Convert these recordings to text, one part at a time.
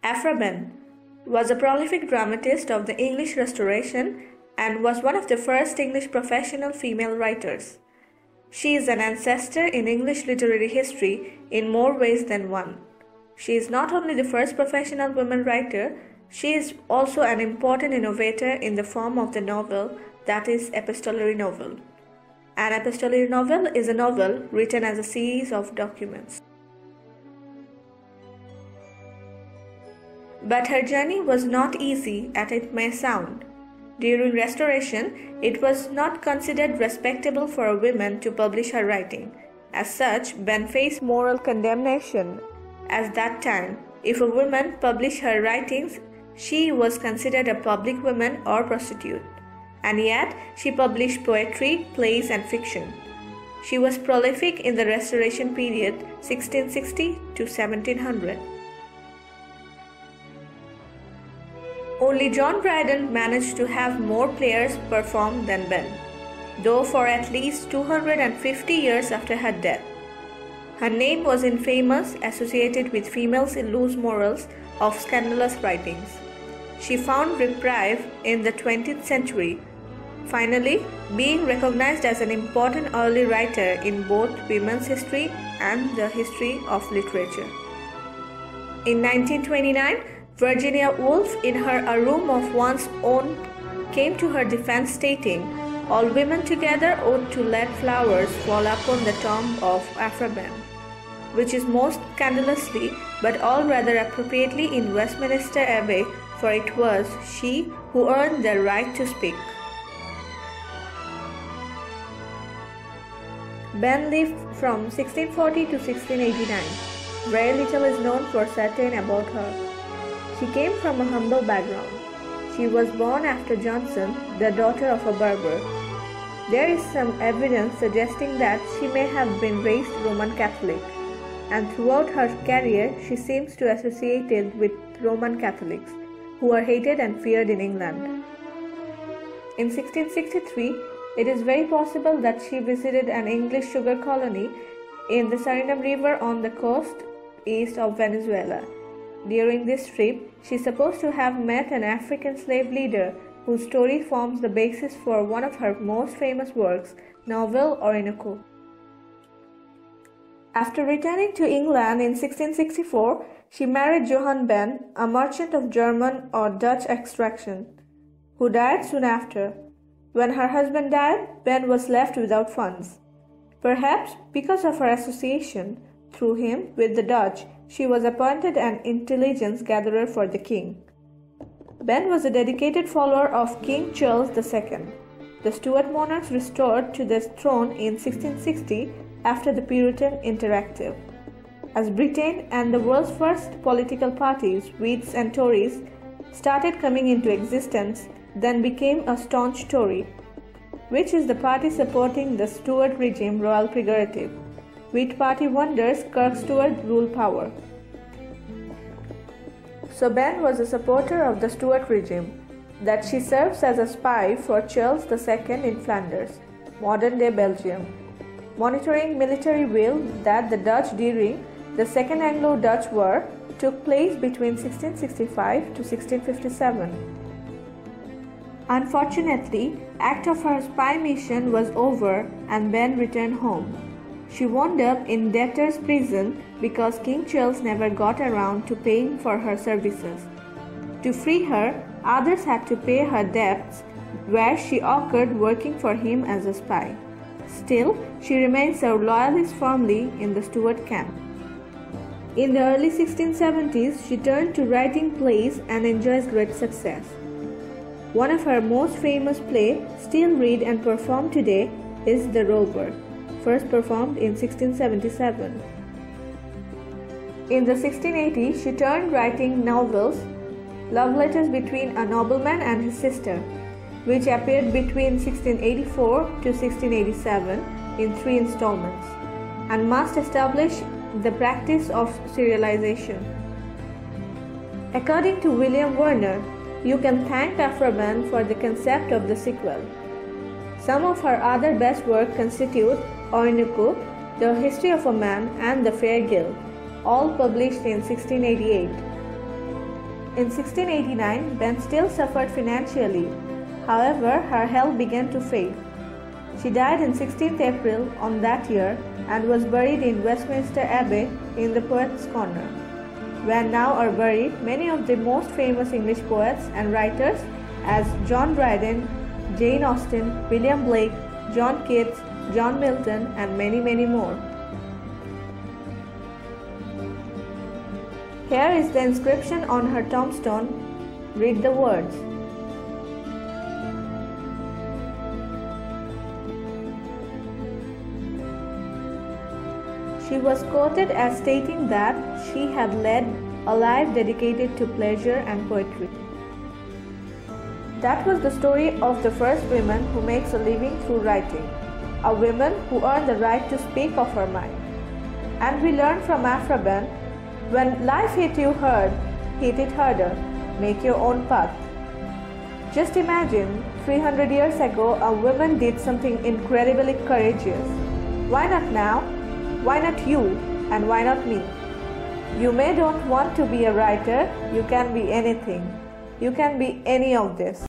Aphra Behn was a prolific dramatist of the English Restoration and was one of the first English professional female writers. She is an ancestor in English literary history in more ways than one. She is not only the first professional woman writer, she is also an important innovator in the form of the novel, that is, epistolary novel. An epistolary novel is a novel written as a series of documents. But her journey was not easy as it may sound. During Restoration, it was not considered respectable for a woman to publish her writing. As such, Behn faced moral condemnation. At that time, if a woman published her writings, she was considered a public woman or prostitute. And yet, she published poetry, plays, and fiction. She was prolific in the Restoration period, 1660 to 1700. Only John Dryden managed to have more players perform than Behn, though for at least 250 years after her death. Her name was infamous, associated with females' loose morals of scandalous writings. She found reprieve in the 20th century, finally being recognized as an important early writer in both women's history and the history of literature. In 1929, Virginia Woolf, in her A Room of One's Own, came to her defense stating, "All women together ought to let flowers fall upon the tomb of Aphra Behn," which is most scandalously, but all rather appropriately, in Westminster Abbey, for it was she who earned the right to speak. Behn lived from 1640 to 1689. Very little is known for certain about her. She came from a humble background. She was born after Johnson, the daughter of a barber. There is some evidence suggesting that she may have been raised Roman Catholic, and throughout her career she seems to associated with Roman Catholics, who are hated and feared in England. In 1663, it is very possible that she visited an English sugar colony in the Suriname River on the coast east of Venezuela. During this trip, she is supposed to have met an African slave leader whose story forms the basis for one of her most famous works, novel Orinoco. After returning to England in 1664, she married Johann Behn, a merchant of German or Dutch extraction, who died soon after. When her husband died, Behn was left without funds. Perhaps because of her association, through him, with the Dutch, she was appointed an intelligence gatherer for the king. Behn was a dedicated follower of King Charles II. The Stuart monarchs restored to the throne in 1660 after the Puritan Interactive. As Britain and the world's first political parties, Whigs and Tories, started coming into existence, then became a staunch Tory, which is the party supporting the Stuart regime royal prerogative. Which party wonders Kirk Stuart rule power? So Behn was a supporter of the Stuart regime, that she serves as a spy for Charles II in Flanders, modern-day Belgium, monitoring military will that the Dutch during the Second Anglo-Dutch War took place between 1665 to 1657. Unfortunately, act of her spy mission was over and Behn returned home. She wound up in debtor's prison because King Charles never got around to paying for her services. To free her, others had to pay her debts, where she occurred working for him as a spy. Still, she remains a loyalist firmly in the Stuart camp. In the early 1670s, she turned to writing plays and enjoys great success. One of her most famous plays, still read and performed today, is The Rover, first performed in 1677. In the 1680s, she turned writing novels, Love Letters Between a Nobleman and His Sister, which appeared between 1684 to 1687 in 3 installments, and must establish the practice of serialization. According to William Werner, you can thank Aphra Behn for the concept of the sequel. Some of her other best work constitute Orinoco, The History of a Man, and The Fair Guild, all published in 1688. In 1689, Ben still suffered financially. However, her health began to fade. She died in 16th April on that year and was buried in Westminster Abbey in the Poets' Corner, where now are buried many of the most famous English poets and writers as John Dryden, Jane Austen, William Blake, John Keats, John Milton, and many, many more. Here is the inscription on her tombstone. Read the words. She was quoted as stating that she had led a life dedicated to pleasure and poetry. That was the story of the first woman who makes a living through writing, a woman who earned the right to speak of her mind. And we learn from Aphra Behn, when life hit you hard, hit it harder, make your own path. Just imagine, 300 years ago, a woman did something incredibly courageous. Why not now? Why not you? And why not me? You may don't want to be a writer, you can be anything. You can be any of this.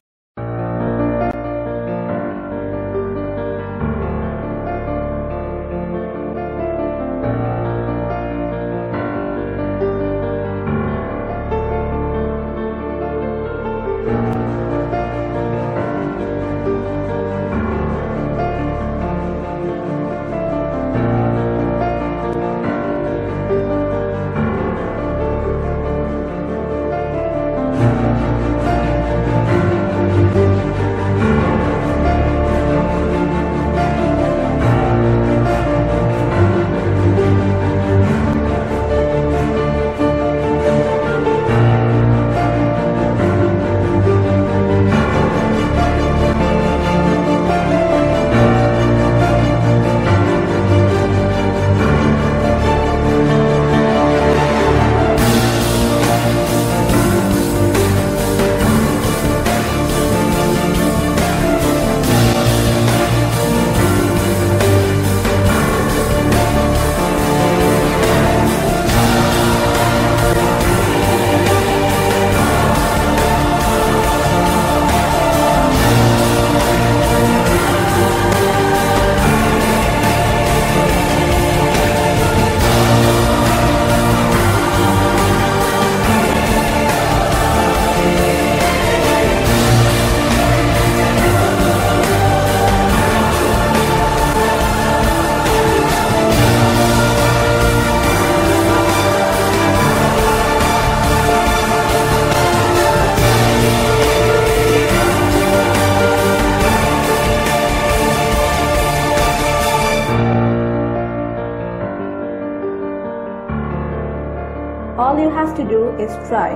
All you have to do is try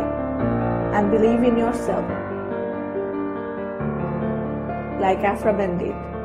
and believe in yourself, like Aphra Behn did.